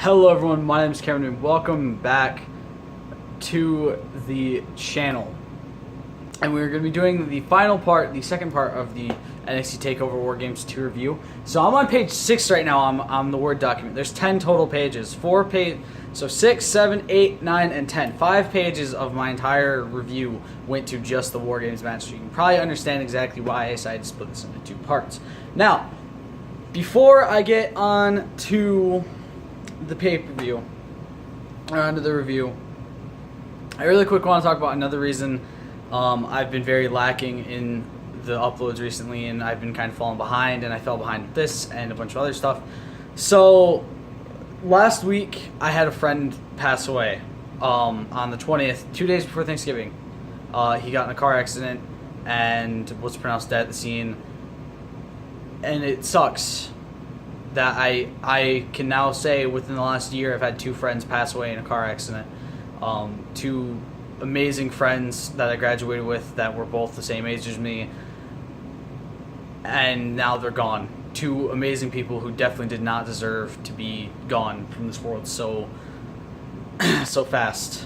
Hello everyone, my name is Cameron and welcome back to the channel. And we're going to be doing the final part, the second part of the NXT Takeover War Games 2 review. So I'm on page 6 right now on the Word document. There's 10 total pages. 6, 7, 8, 9, and 10. 5 pages of my entire review went to just the War Games match. So you can probably understand exactly why I decided to split this into 2 parts. Now, before I get on to the pay-per-view, or onto the review, I really quick want to talk about another reason I've been very lacking in the uploads recently, and I've been kind of falling behind, and I fell behind with this and a bunch of other stuff. So last week I had a friend pass away on the 20th, 2 days before Thanksgiving. He got in a car accident and was pronounced dead at the scene, and it sucks that I can now say within the last year I've had 2 friends pass away in a car accident. 2 amazing friends that I graduated with that were both the same age as me, and now they're gone. 2 amazing people who definitely did not deserve to be gone from this world so fast.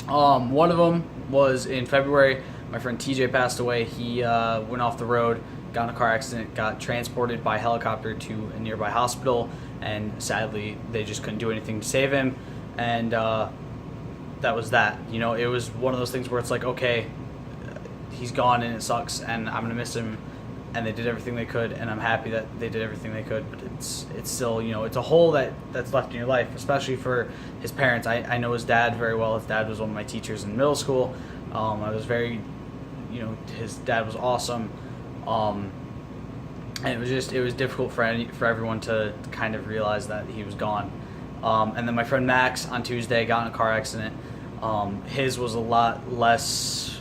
One of them was in February. My friend TJ passed away. He went off the road, got in a car accident, got transported by helicopter to a nearby hospital, and sadly they just couldn't do anything to save him, and that was that. You know, it was one of those things where it's like, okay, he's gone and it sucks and I'm gonna miss him, and they did everything they could, and I'm happy that they did everything they could, but it's still, you know, it's a hole that's left in your life, especially for his parents. I know his dad very well. His dad was one of my teachers in middle school. I was very, you know, his dad was awesome. And it was difficult for everyone to kind of realize that he was gone. And then my friend Max on Tuesday got in a car accident. His was a lot less.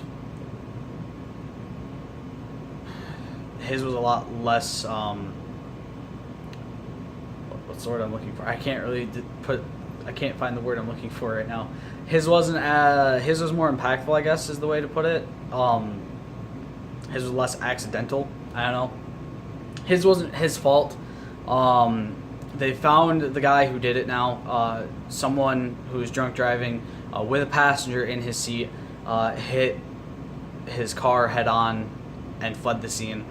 What's the word I'm looking for? I can't find the word I'm looking for right now. His wasn't. His was more impactful, I guess, is the way to put it. His was less accidental. I don't know. His wasn't his fault. They found the guy who did it now. Someone who was drunk driving with a passenger in his seat hit his car head on and fled the scene,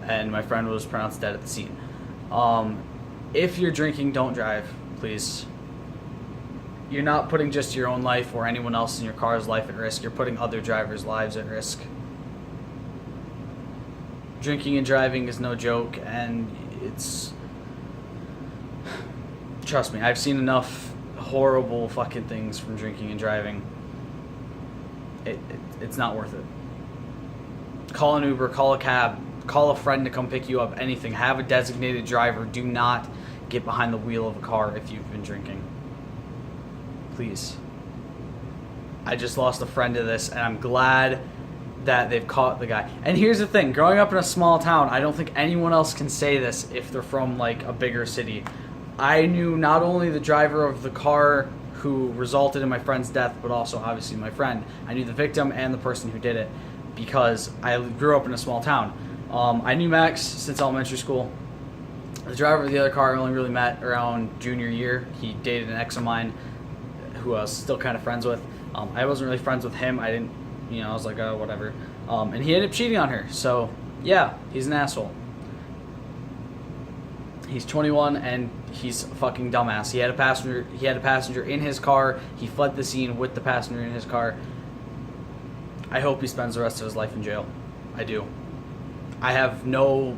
and my friend was pronounced dead at the scene. If you're drinking, don't drive, please. You're not putting just your own life or anyone else in your car's life at risk. You're putting other drivers' lives at risk. Drinking and driving is no joke, and it's... Trust me, I've seen enough horrible fucking things from drinking and driving. It's not worth it. Call an Uber, call a cab, call a friend to come pick you up, anything. Have a designated driver. Do not get behind the wheel of a car if you've been drinking. Please. I just lost a friend to this, and I'm glad that they've caught the guy. And here's the thing, growing up in a small town, I don't think anyone else can say this if they're from like a bigger city. I knew not only the driver of the car who resulted in my friend's death, but also obviously my friend. I knew the victim and the person who did it because I grew up in a small town. I knew Max since elementary school. The driver of the other car I only really met around junior year. He dated an ex of mine who I was still kind of friends with. I wasn't really friends with him. I didn't, you know, I was like, oh, whatever. And he ended up cheating on her. So, yeah, he's an asshole. He's 21 and he's a fucking dumbass. He had a passenger in his car. He fled the scene with the passenger in his car. I hope he spends the rest of his life in jail. I do. I have no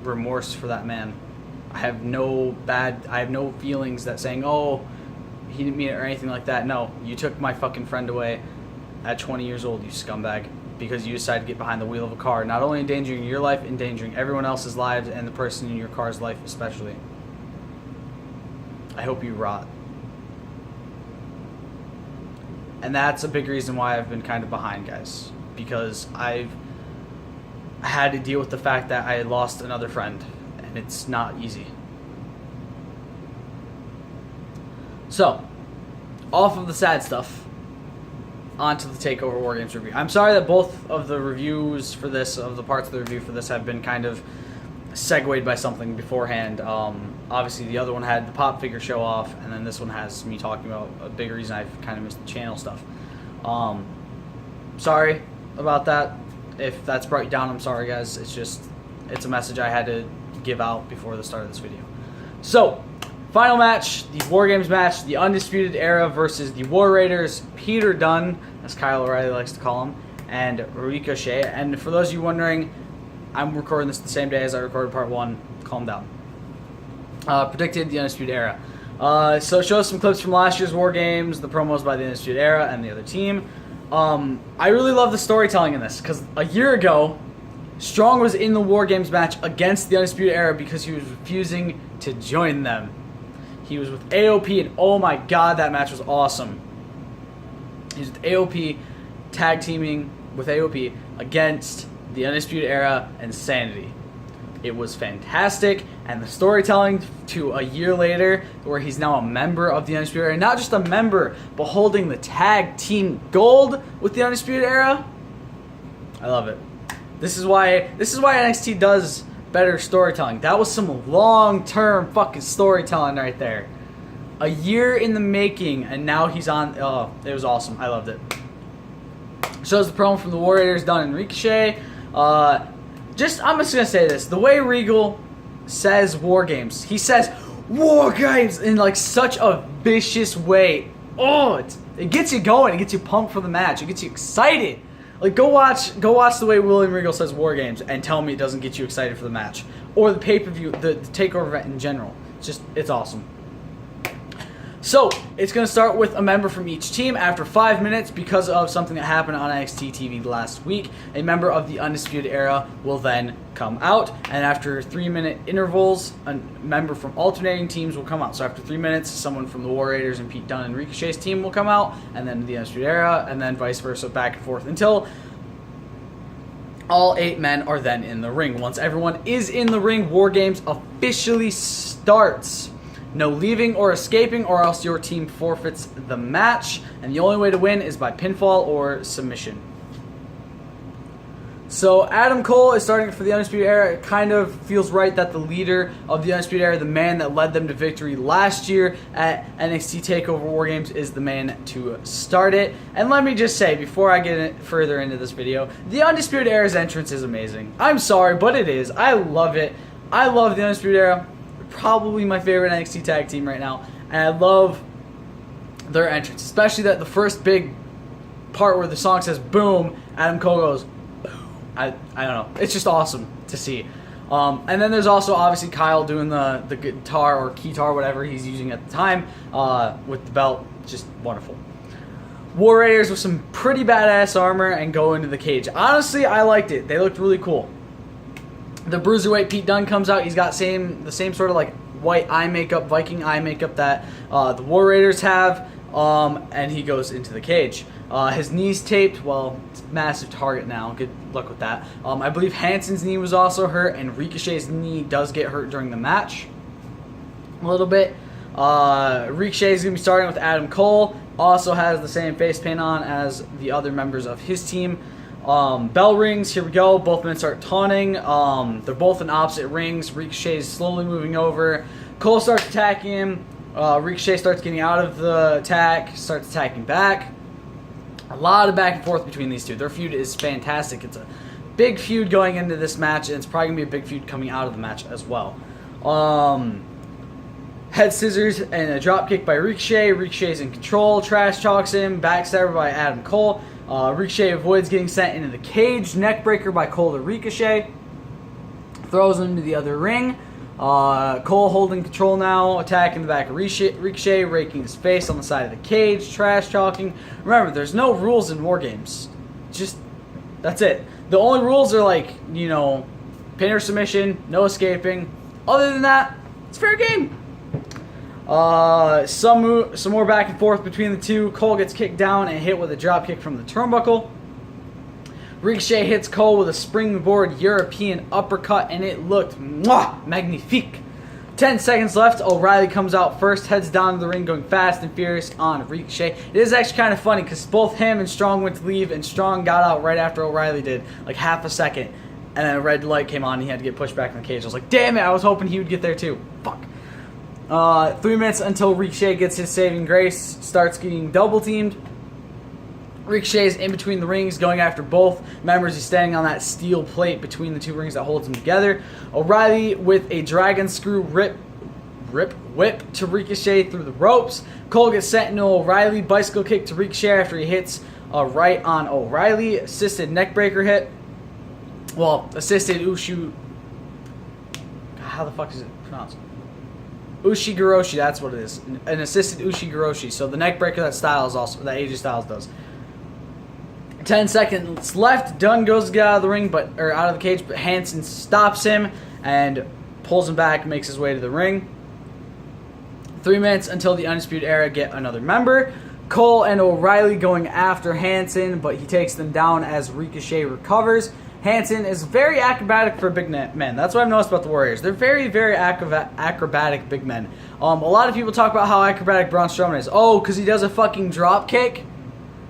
remorse for that man. I have no feelings that saying, oh, he didn't mean it or anything like that. No, you took my fucking friend away at 20 years old, you scumbag, because you decided to get behind the wheel of a car, not only endangering your life, endangering everyone else's lives and the person in your car's life especially. I hope you rot. And that's a big reason why I've been kind of behind, guys, because I've had to deal with the fact that I lost another friend, and it's not easy. So, off of the sad stuff, onto the Takeover War Games review. I'm sorry that both of the reviews for this, of the parts of the review for this, have been kind of segued by something beforehand. Obviously, the other one had the pop figure show off, and then this one has me talking about a big reason I've kind of missed the channel stuff. Sorry about that. If that's brought you down, I'm sorry, guys. It's a message I had to give out before the start of this video. So, final match, the War Games match, the Undisputed Era versus the War Raiders, Peter Dunne, as Kyle O'Reilly likes to call him, and Ricochet. And for those of you wondering, I'm recording this the same day as I recorded part 1. Calm down. Predicted the Undisputed Era. So it shows some clips from last year's War Games, the promos by the Undisputed Era and the other team. I really love the storytelling in this, because a year ago, Strong was in the War Games match against the Undisputed Era because he was refusing to join them. He was with AOP, and oh my god, that match was awesome. He was with AOP, tag teaming with AOP against the Undisputed Era and Sanity. It was fantastic, and the storytelling to a year later, where he's now a member of the Undisputed Era, not just a member, but holding the tag team gold with the Undisputed Era. I love it. This is why NXT does better storytelling. That was some long-term fucking storytelling right there. A year in the making, and now he's on. Oh, it was awesome. I loved it. Shows the promo from the War Raiders, Dunne and Ricochet. I'm just gonna say this: the way Regal says War Games, he says War Games in like such a vicious way. Oh, it gets you going. It gets you pumped for the match. It gets you excited. Like go watch the way William Regal says War Games and tell me it doesn't get you excited for the match or the pay-per-view, the Takeover event in general. It's awesome. So, it's going to start with a member from each team. After 5 minutes, because of something that happened on NXT TV last week, a member of the Undisputed Era will then come out. And after 3-minute intervals, a member from alternating teams will come out. So after 3 minutes, someone from the War Raiders and Pete Dunne and Ricochet's team will come out, and then the Undisputed Era, and then vice versa, back and forth, until all 8 men are then in the ring. Once everyone is in the ring, War Games officially starts. No leaving or escaping, or else your team forfeits the match. And the only way to win is by pinfall or submission. So Adam Cole is starting for the Undisputed Era. It kind of feels right that the leader of the Undisputed Era, the man that led them to victory last year at NXT TakeOver War Games, is the man to start it. And let me just say, before I get further into this video, the Undisputed Era's entrance is amazing. I'm sorry, but it is. I love it. I love the Undisputed Era. Probably my favorite NXT tag team right now, and I love their entrance, especially that the first big part where the song says boom, Adam Cole goes boom. I don't know, it's just awesome to see. And then there's also obviously Kyle doing the guitar or keytar, whatever he's using at the time, with the belt. Just wonderful. War Raiders with some pretty badass armor and go into the cage. Honestly, I liked it. They looked really cool. The Bruiserweight Pete Dunne comes out. He's got the same sort of like white eye makeup, Viking eye makeup that the War Raiders have, and he goes into the cage. His knee's taped. Well, it's a massive target now. Good luck with that. I believe Hansen's knee was also hurt, and Ricochet's knee does get hurt during the match a little bit. Ricochet is going to be starting with Adam Cole. Also has the same face paint on as the other members of his team. Bell rings, here we go, both men start taunting, they're both in opposite rings, Ricochet is slowly moving over, Cole starts attacking him, Ricochet starts getting out of the attack, starts attacking back, a lot of back and forth between these two. Their feud is fantastic. It's a big feud going into this match, and it's probably going to be a big feud coming out of the match as well. Head scissors and a drop kick by Ricochet. Ricochet's in control, trash talks him, backstabber by Adam Cole. Ricochet avoids getting sent into the cage. Neckbreaker by Cole to Ricochet. Throws him into the other ring. Cole holding control now, attacking the back of Ricochet, raking his face on the side of the cage, trash talking. Remember, there's no rules in War Games. Just, that's it. The only rules are like, you know, pin or submission, no escaping. Other than that, it's fair game. Some more back and forth between the two. Cole gets kicked down and hit with a drop kick from the turnbuckle. Ricochet hits Cole with a springboard European uppercut, and it looked magnifique. 10 seconds left. O'Reilly comes out first, heads down to the ring, going fast and furious on Ricochet. It is actually kind of funny because both him and Strong went to leave, and Strong got out right after O'Reilly did, like half a second. And then a red light came on and he had to get pushed back in the cage. I was like, damn it, I was hoping he would get there too. Fuck. 3 minutes until Ricochet gets his saving grace, starts getting double teamed. Ricochet is in between the rings going after both members. He's standing on that steel plate between the two rings that holds them together. O'Reilly with a dragon screw whip to Ricochet through the ropes. Cole gets sent into O'Reilly. Bicycle kick to Ricochet after he hits a right on O'Reilly. Assisted neckbreaker hit. Well, assisted Ushu. How the fuck is it pronounced? Ushigoroshi, that's what it is. An assisted Ushigoroshi. So the neckbreaker that AJ Styles does. 10 seconds left. Dunn goes to get out of the ring, out of the cage, but Hanson stops him and pulls him back, makes his way to the ring. 3 minutes until the Undisputed Era get another member. Cole and O'Reilly going after Hanson, but he takes them down as Ricochet recovers. Hanson is very acrobatic for a big man. That's what I've noticed about the Warriors. They're very, very acrobatic big men. A lot of people talk about how acrobatic Braun Strowman is. Oh, because he does a fucking drop kick?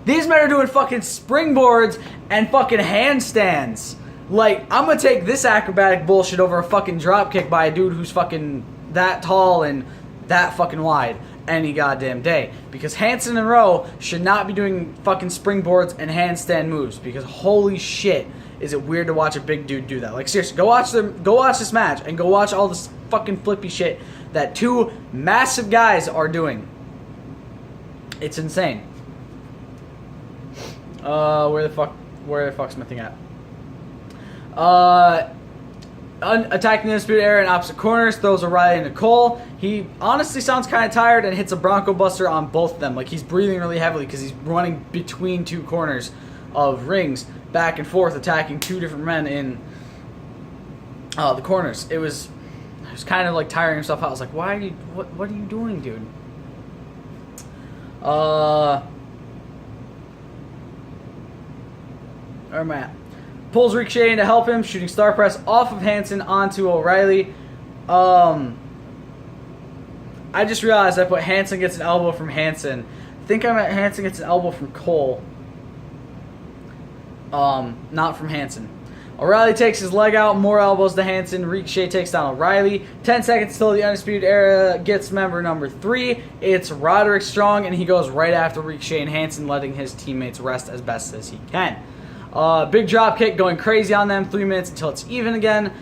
These men are doing fucking springboards and fucking handstands. Like, I'm going to take this acrobatic bullshit over a fucking drop kick by a dude who's fucking that tall and that fucking wide any goddamn day. Because Hanson and Rowe should not be doing fucking springboards and handstand moves. Because holy shit, is it weird to watch a big dude do that. Like, seriously, go watch this match and go watch all this fucking flippy shit that two massive guys are doing. It's insane. Where the fuck's my thing at? Attacking the Undisputed Era in opposite corners, throws O'Reilly into Cole. He honestly sounds kind of tired and hits a Bronco Buster on both of them. Like, he's breathing really heavily because he's running between two corners of rings, back and forth, attacking two different men in the corners. It was kind of like tiring himself out. I was like, what are you doing, dude? Where am I at? Pulls Ricochet in to help him, shooting Star Press off of Hanson onto O'Reilly. I just realized I put Hanson gets an elbow from Hanson. I think I meant Hanson gets an elbow from Cole. Not from Hanson. O'Reilly takes his leg out, more elbows to Hanson. Ricochet takes down O'Reilly. 10 seconds till the Undisputed Era gets member number 3. It's Roderick Strong, and he goes right after Ricochet and Hanson, letting his teammates rest as best as he can. Big drop kick going crazy on them. 3 minutes until it's even again.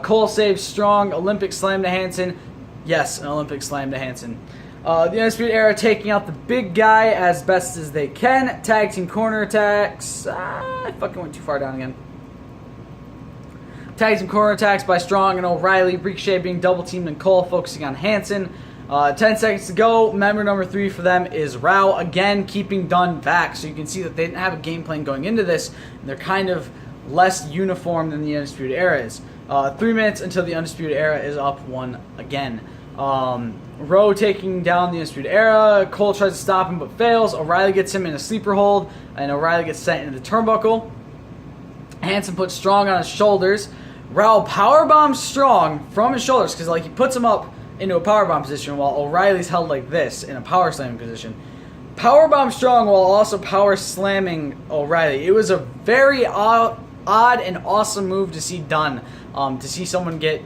Cole saves Strong. Olympic slam to Hanson. Yes, an Olympic slam to Hanson. The Undisputed Era taking out the big guy as best as they can. Tag team corner attacks. I fucking went too far down again. Tag team corner attacks by Strong and O'Reilly. Ricochet being double teamed and Cole focusing on Hanson. 10 seconds to go. Member number 3 for them is Rao. Again, keeping Dunn back. So you can see that they didn't have a game plan going into this. And they're kind of less uniform than the Undisputed Era is. 3 minutes until the Undisputed Era is up 1 again. Rowe taking down the Undisputed Era. Cole tries to stop him but fails. O'Reilly gets him in a sleeper hold. And O'Reilly gets sent into the turnbuckle. Hanson puts Strong on his shoulders. Rao powerbombs Strong from his shoulders. Because like he puts him up into a powerbomb position while O'Reilly's held like this in a power slamming position. Powerbomb Strong while also power slamming O'Reilly. It was a very odd and awesome move to see done. To see someone get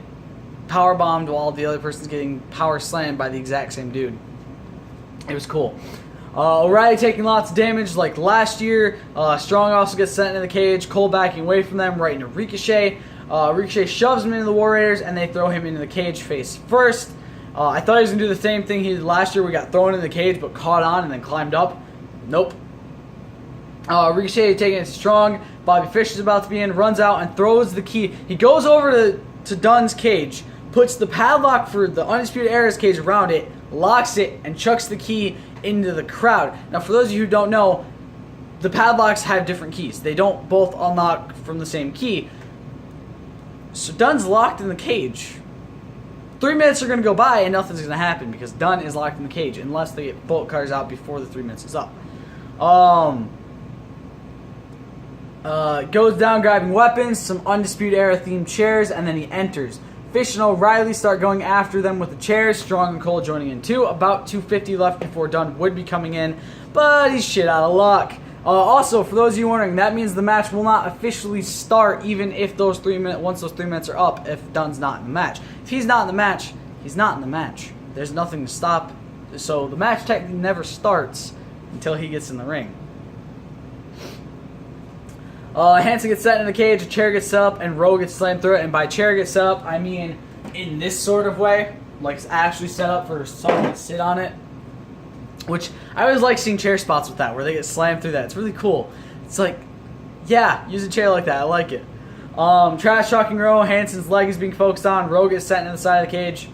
power bombed while the other person's getting power slammed by the exact same dude. It was cool. O'Reilly taking lots of damage like last year. Strong also gets sent into the cage. Cole backing away from them right into Ricochet. Ricochet shoves him into the War Raiders and they throw him into the cage face first. I thought he was going to do the same thing he did last year. We got thrown in the cage but caught on and then climbed up. Nope. Ricochet taking it Strong. Bobby Fish is about to be in. Runs out and throws the key. He goes over to Dunn's cage. Puts the padlock for the Undisputed Era's cage around it. Locks it and chucks the key into the crowd. Now for those of you who don't know, the padlocks have different keys. They don't both unlock from the same key. So Dunn's locked in the cage. 3 minutes are going to go by and nothing's going to happen because Dunn is locked in the cage unless they get bolt cutters out before the 3 minutes is up. Goes down grabbing weapons, some Undisputed Era themed chairs, and then he enters. Fish and O'Reilly start going after them with the chairs. Strong and Cole joining in too. About 250 left before Dunn would be coming in, but he's shit out of luck. Also, for those of you wondering, that means the match will not officially start even if once those 3 minutes are up, if Dunn's not in the match. If he's not in the match, he's not in the match. There's nothing to stop. So the match technically never starts until he gets in the ring. Hanson gets set in the cage, a chair gets set up, and Rowe gets slammed through it. And by chair gets set up, I mean in this sort of way. Like it's actually set up for someone to sit on it. Which, I always like seeing chair spots with that, where they get slammed through that. It's really cool. It's like, yeah, use a chair like that. I like it. Trash talking Rowe. Hanson's leg is being focused on. Rowe gets set into the side of the cage.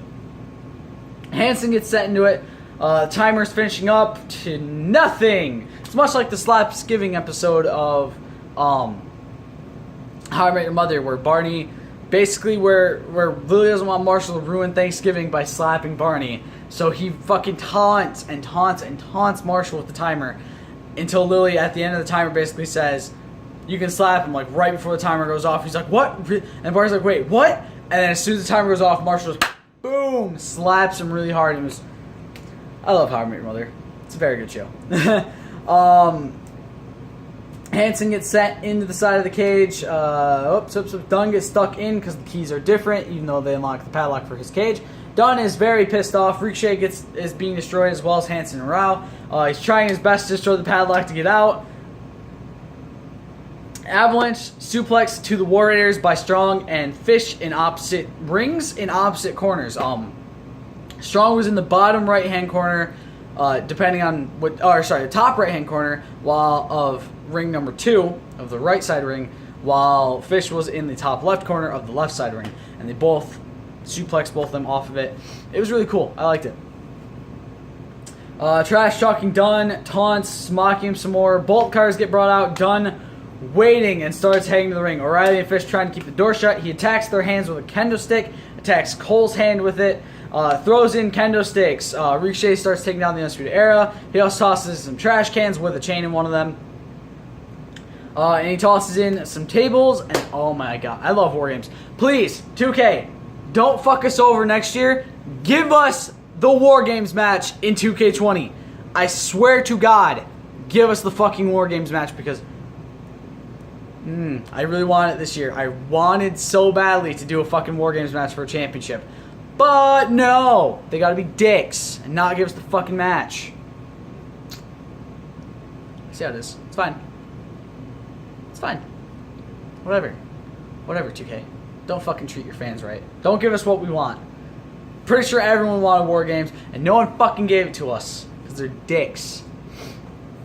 Hanson gets set into it. Timer's finishing up to nothing. It's much like the Slapsgiving episode of How I Met Your Mother, where Barney, basically where Lily doesn't want Marshall to ruin Thanksgiving by slapping Barney. So he fucking taunts and taunts and taunts Marshall with the timer until Lily at the end of the timer basically says, you can slap him, like right before the timer goes off. He's like, what? And Barney's like, wait, what? And then as soon as the timer goes off, Marshall just, boom, slaps him really hard. I love How I Met Your Mother. It's a very good show. Hanson gets set into the side of the cage. Dunn gets stuck in because the keys are different, even though they unlock the padlock for his cage. Dunn is very pissed off. Ricochet is being destroyed as well as Hanson and Rao. He's trying his best to destroy the padlock to get out. Avalanche suplex to the Warriors by Strong and Fish in opposite rings in opposite corners. Strong was in the bottom right hand corner, depending on the top right hand corner of ring number 2 of the right side ring, while Fish was in the top left corner of the left side ring, and they both suplexed both of them off of it. It was really cool. I liked it. Trash talking Dunn, taunts, mocking him some more. Bolt cars get brought out. Dunn waiting and starts heading to the ring. O'Reilly and Fish trying to keep the door shut. He attacks their hands with a kendo stick, attacks Cole's hand with it, throws in kendo sticks. Ricochet starts taking down the Undisputed Era. He also tosses some trash cans with a chain in one of them. And he tosses in some tables, and oh my god, I love War Games. Please, 2K, don't fuck us over next year. Give us the War Games match in 2K20. I swear to God, give us the fucking War Games match because I really want it this year. I wanted so badly to do a fucking War Games match for a championship. But no, they gotta be dicks and not give us the fucking match. See how it is. It's fine. It's fine. Whatever. Whatever, 2K. Don't fucking treat your fans right. Don't give us what we want. Pretty sure everyone wanted War Games, and no one fucking gave it to us. Because they're dicks.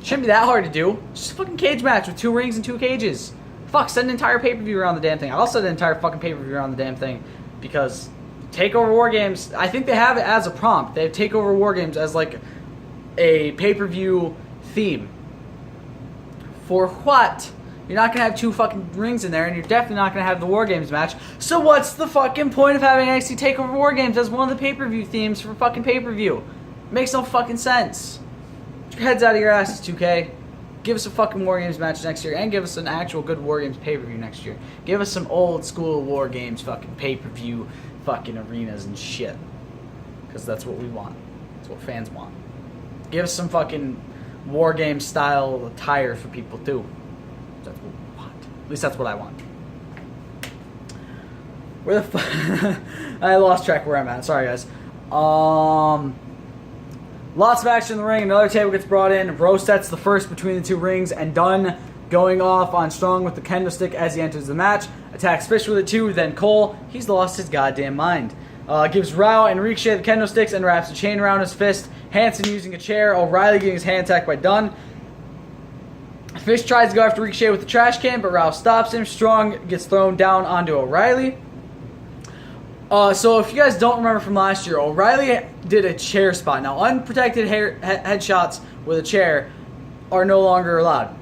Shouldn't be that hard to do. It's just a fucking cage match with 2 rings and 2 cages. Fuck, set an entire pay-per-view around the damn thing. I'll set an entire fucking pay-per-view around the damn thing. Because Takeover War Games, I think they have it as a prompt. They have Takeover War Games as like a pay-per-view theme. For what? You're not going to have 2 fucking rings in there, and you're definitely not going to have the War Games match. So what's the fucking point of having NXT Takeover War Games as one of the pay-per-view themes for fucking pay-per-view? Makes no fucking sense. Get your heads out of your asses, 2K. Give us a fucking War Games match next year, and give us an actual good War Games pay-per-view next year. Give us some old school War Games fucking pay-per-view fucking arenas and shit. Because that's what we want. That's what fans want. Give us some fucking War Games style attire for people too. That's what we want. At least that's what I want. Where the fuck? I lost track where I'm at. Sorry, guys. Lots of action in the ring. Another table gets brought in. Rowe sets the first between the 2 rings, and Dunn going off on Strong with the kendo stick as he enters the match. Attacks Fish with it too. Then Cole. He's lost his goddamn mind. Gives Rao and Ricochet the kendo sticks and wraps a chain around his fist. Hanson using a chair. O'Reilly getting his hand attacked by Dunn. Fish tries to go after Ricochet with the trash can, but Rao stops him. Strong gets thrown down onto O'Reilly. So if you guys don't remember from last year, O'Reilly did a chair spot. Now, unprotected headshots with a chair are no longer allowed.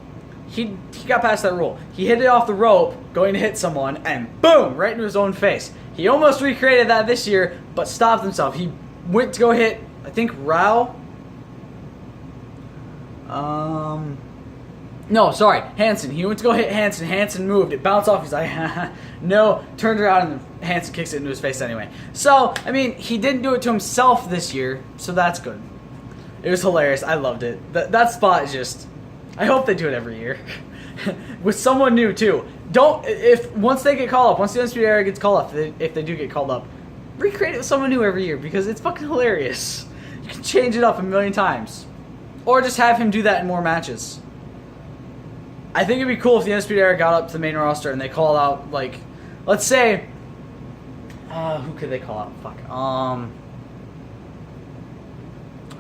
He got past that rule. He hit it off the rope, going to hit someone, and boom, right into his own face. He almost recreated that this year, but stopped himself. He went to go hit, I think, Rao. No, sorry, Hanson. He went to go hit Hanson. Hanson moved. It bounced off. He's like, no. Turned around and Hanson kicks it into his face anyway. So, I mean, he didn't do it to himself this year, so that's good. It was hilarious. I loved it. That spot is just I hope they do it every year. With someone new, too. Once they get called up, once the Undisputed Era gets called up, if they do get called up, recreate it with someone new every year because it's fucking hilarious. You can change it up a million times. Or just have him do that in more matches. I think it'd be cool if the Undisputed Era got up to the main roster and they called out, like, let's say, who could they call out? Fuck.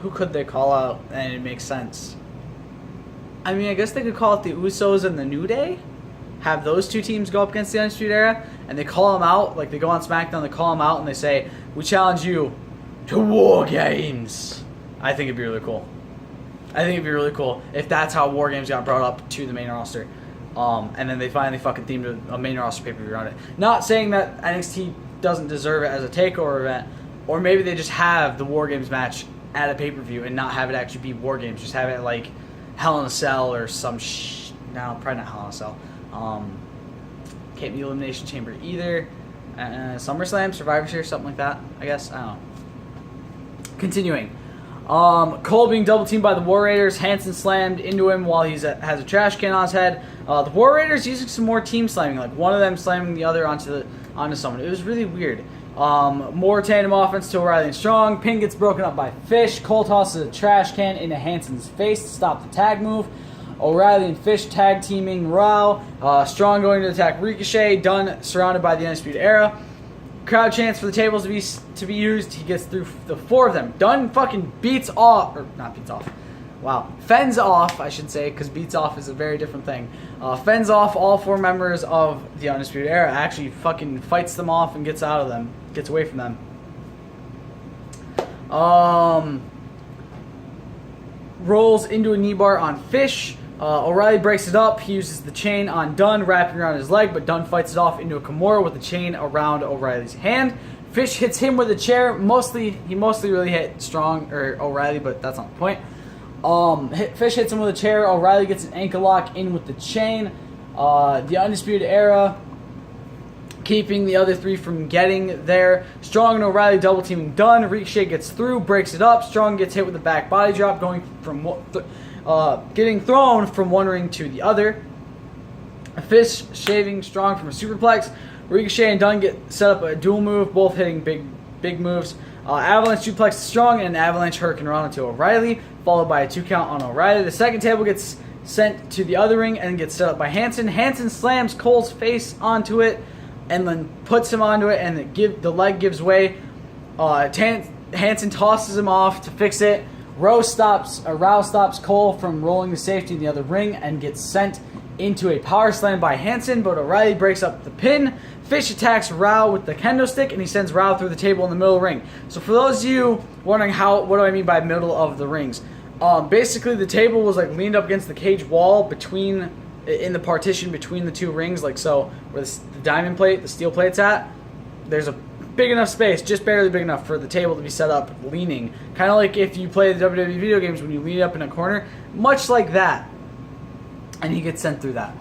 Who could they call out and it makes sense? I mean, I guess they could call out the Usos and the New Day. Have those two teams go up against the Undisputed Era. And they call them out. Like, they go on SmackDown, they call them out, and they say, we challenge you to War Games. I think it'd be really cool. I think it'd be really cool if that's how War Games got brought up to the main roster. And then they finally fucking themed a main roster pay-per-view around it. Not saying that NXT doesn't deserve it as a takeover event. Or maybe they just have the War Games match at a pay-per-view and not have it actually be War Games. Just have it like Hell in a Cell or some no, probably not Hell in a Cell. Can't be Elimination Chamber either. SummerSlam, Survivor Series, something like that, I guess. I don't know. Continuing. Cole being double teamed by the War Raiders. Hanson slammed into him while he has a trash can on his head. The War Raiders using some more team slamming, like one of them slamming the other onto someone. It was really weird. More tandem offense to O'Reilly and Strong. Pin gets broken up by Fish. Cole tosses a trash can into Hanson's face to stop the tag move. O'Reilly and Fish tag teaming Raw. Strong going to attack Ricochet. Dunn surrounded by the Undisputed Era. Crowd chants for the tables to be used. He gets through the four of them. Dunn fucking beats off, or not beats off. Wow, fends off, I should say, because beats off is a very different thing. Fends off all four members of the Undisputed Era. Actually, fucking fights them off and gets out of them, gets away from them. Rolls into a knee bar on Fish. O'Reilly breaks it up. He uses the chain on Dunn, wrapping around his leg, but Dunn fights it off into a Kimura with the chain around O'Reilly's hand. Fish hits him with a chair. He mostly really hit Strong or O'Reilly, but that's not the point. Fish hits him with a chair. O'Reilly gets an ankle lock in with the chain. The Undisputed Era keeping the other three from getting there. Strong and O'Reilly double teaming Dunn. Ricochet gets through, breaks it up. Strong gets hit with a back body drop, going from getting thrown from one ring to the other. Fish shaving Strong from a superplex. Ricochet and Dunn get set up a dual move, both hitting big moves. Avalanche suplex to Strong and Avalanche Hurricane Rana to O'Reilly, followed by a 2 count on O'Reilly. The second table gets sent to the other ring and gets set up by Hanson. Hanson slams Cole's face onto it and then puts him onto it, and the leg gives way. Hanson tosses him off to fix it. Rao stops Cole from rolling to safety in the other ring and gets sent into a power slam by Hanson, but O'Reilly breaks up the pin. Fish attacks Rao with the kendo stick, and he sends Rao through the table in the middle of the ring. So for those of you wondering what do I mean by middle of the rings, basically the table was like leaned up against the cage wall in the partition between the two rings, like so, where the diamond plate, the steel plate's at. There's a big enough space, just barely big enough for the table to be set up leaning. Kind of like if you play the WWE video games when you lean up in a corner, much like that. And he gets sent through that.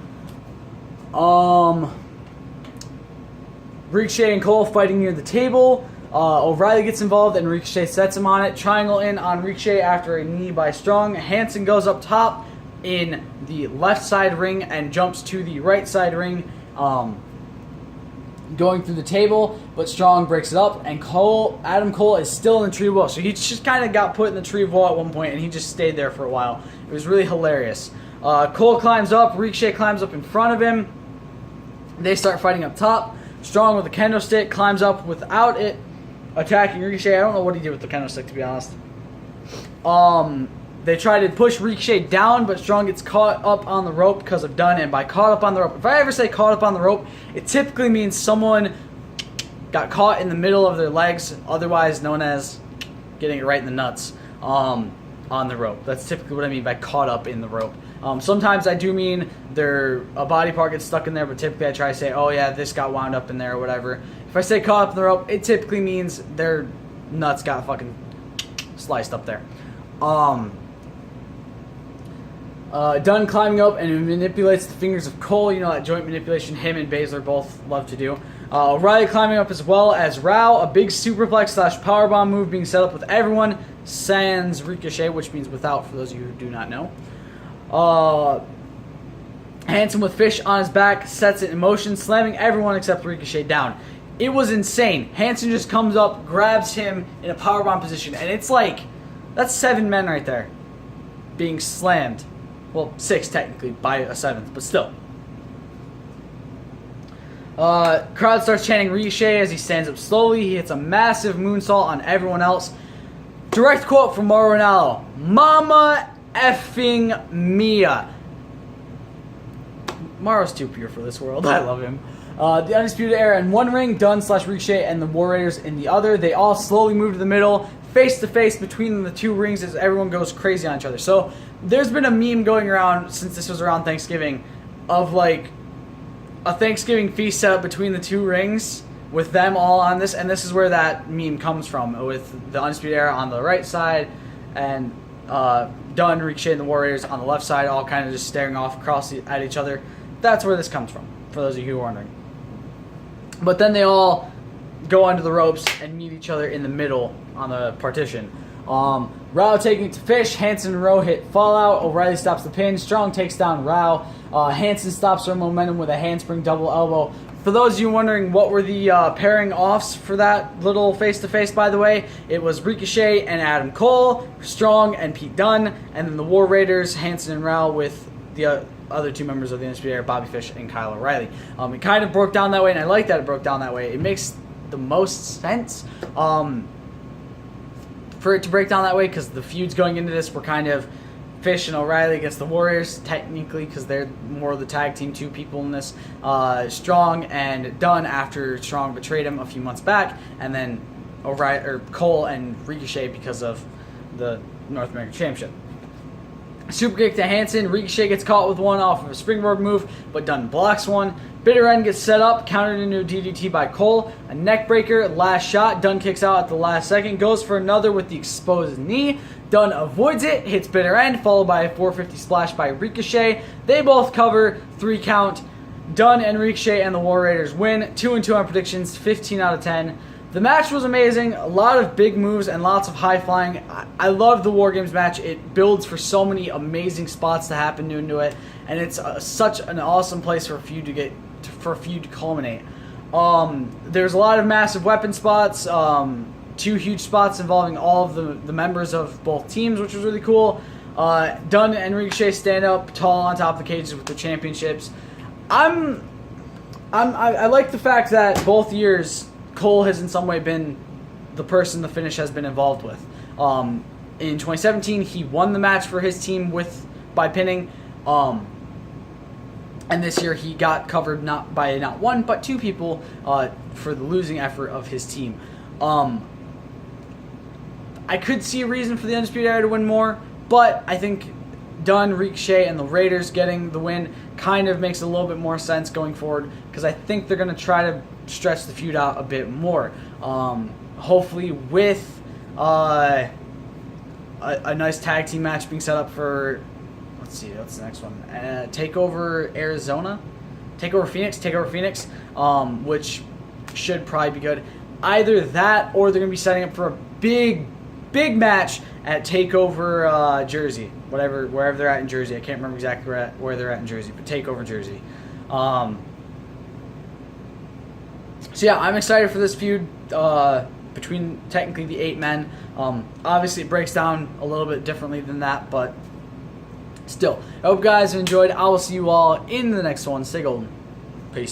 Ricochet and Cole fighting near the table. O'Reilly gets involved and Ricochet sets him on it. Triangle in on Ricochet after a knee by Strong. Hanson goes up top in the left side ring and jumps to the right side ring, going through the table, but Strong breaks it up, and Adam Cole is still in the tree of woe. So he just kind of got put in the tree of woe at one point, and he just stayed there for a while. It was really hilarious. Cole climbs up, Ricochet climbs up in front of him. They start fighting up top. Strong with the kendo stick climbs up without it, attacking Ricochet. I don't know what he did with the kendo stick, to be honest. They try to push Ricochet down, but Strong gets caught up on the rope because of Dunn. And by caught up on the rope, if I ever say caught up on the rope, it typically means someone got caught in the middle of their legs, otherwise known as getting it right in the nuts, on the rope. That's typically what I mean by caught up in the rope. Sometimes I do mean a body part gets stuck in there, but typically I try to say, oh yeah, this got wound up in there or whatever. If I say caught up in the rope, it typically means their nuts got fucking sliced up there. Dunn climbing up and manipulates the fingers of Cole. You know, that joint manipulation him and Baszler both love to do. O'Reilly climbing up as well as Rao. A big superplex / powerbomb move being set up with everyone sans Ricochet, which means without, for those of you who do not know. Hanson with Fish on his back sets it in motion, slamming everyone except Ricochet down. It was insane. Hanson just comes up, grabs him in a powerbomb position, and it's like, that's 7 men right there being slammed. Well, 6 technically, by a 7th, but still. Crowd starts chanting Ricochet as he stands up slowly. He hits a massive moonsault on everyone else. Direct quote from Mauro Ranallo: "Mama effing Mia." Mauro's too pure for this world. I love him. The Undisputed Era in one ring, Dunn/Ricochet and the War Raiders in the other. They all slowly move to the middle, face to face between the 2 rings as everyone goes crazy on each other. So there's been a meme going around since this was around Thanksgiving of like a Thanksgiving feast set up between the 2 rings with them all on this, and this is where that meme comes from, with the Undisputed Era on the right side and Dunn, Ricochet, and the War Raiders on the left side, all kind of just staring off across at each other. That's where this comes from, for those of you who are wondering. But then they all go under the ropes and meet each other in the middle on the partition. Rao taking it to Fish. Hanson and Rowe hit Fallout. O'Reilly stops the pin. Strong takes down Rao. Hanson stops her momentum with a handspring double elbow. For those of you wondering what were the pairing offs for that little face-to-face, by the way, it was Ricochet and Adam Cole, Strong and Pete Dunne, and then the War Raiders, Hanson and Rao, with the other 2 members of the Undisputed Era, Bobby Fish and Kyle O'Reilly. It kind of broke down that way, and I like that it broke down that way. It makes the most sense for it to break down that way, because the feuds going into this were kind of Fish and O'Reilly against the Warriors, technically, because they're more of the tag team 2 people in this. Strong and Dunn after Strong betrayed him a few months back, and then Cole and Ricochet because of the North American Championship. Super kick to Hanson. Ricochet gets caught with one off of a springboard move, but Dunn blocks one. Bitter End gets set up, countered into a DDT by Cole. A neck breaker, last shot. Dunn kicks out at the last second, goes for another with the exposed knee. Dunn avoids it, hits Bitter End, followed by a 450 splash by Ricochet. They both cover, 3 count. Dunn and Ricochet and the War Raiders win. 2-2 on predictions, 15 out of 10. The match was amazing, a lot of big moves and lots of high flying. I love the War Games match. It builds for so many amazing spots to happen into it, and it's such an awesome place for a feud to culminate. There's a lot of massive weapon spots, 2 huge spots involving all of the members of both teams, which was really cool. Dunn and Ricochet stand up tall on top of the cages with the championships. I like the fact that both years Cole has in some way been the person the finish has been involved with. In 2017, he won the match for his team by pinning. And this year he got covered not by not 1 but 2 people for the losing effort of his team. I could see a reason for the Undisputed Era to win more, but I think Dunn, Ricochet, and the Raiders getting the win kind of makes a little bit more sense going forward, because I think they're going to try to stretch the feud out a bit more. Hopefully with a nice tag team match being set up for, let's see, what's the next one? Takeover Arizona? Takeover Phoenix, which should probably be good. Either that, or they're going to be setting up for a big match at Takeover Jersey, wherever they're at in Jersey. I can't remember exactly where they're at in Jersey, but Takeover Jersey. So yeah, I'm excited for this feud between technically the 8 men. Obviously, it breaks down a little bit differently than that, but still. I hope you guys enjoyed. I will see you all in the next one. Stay golden. Peace.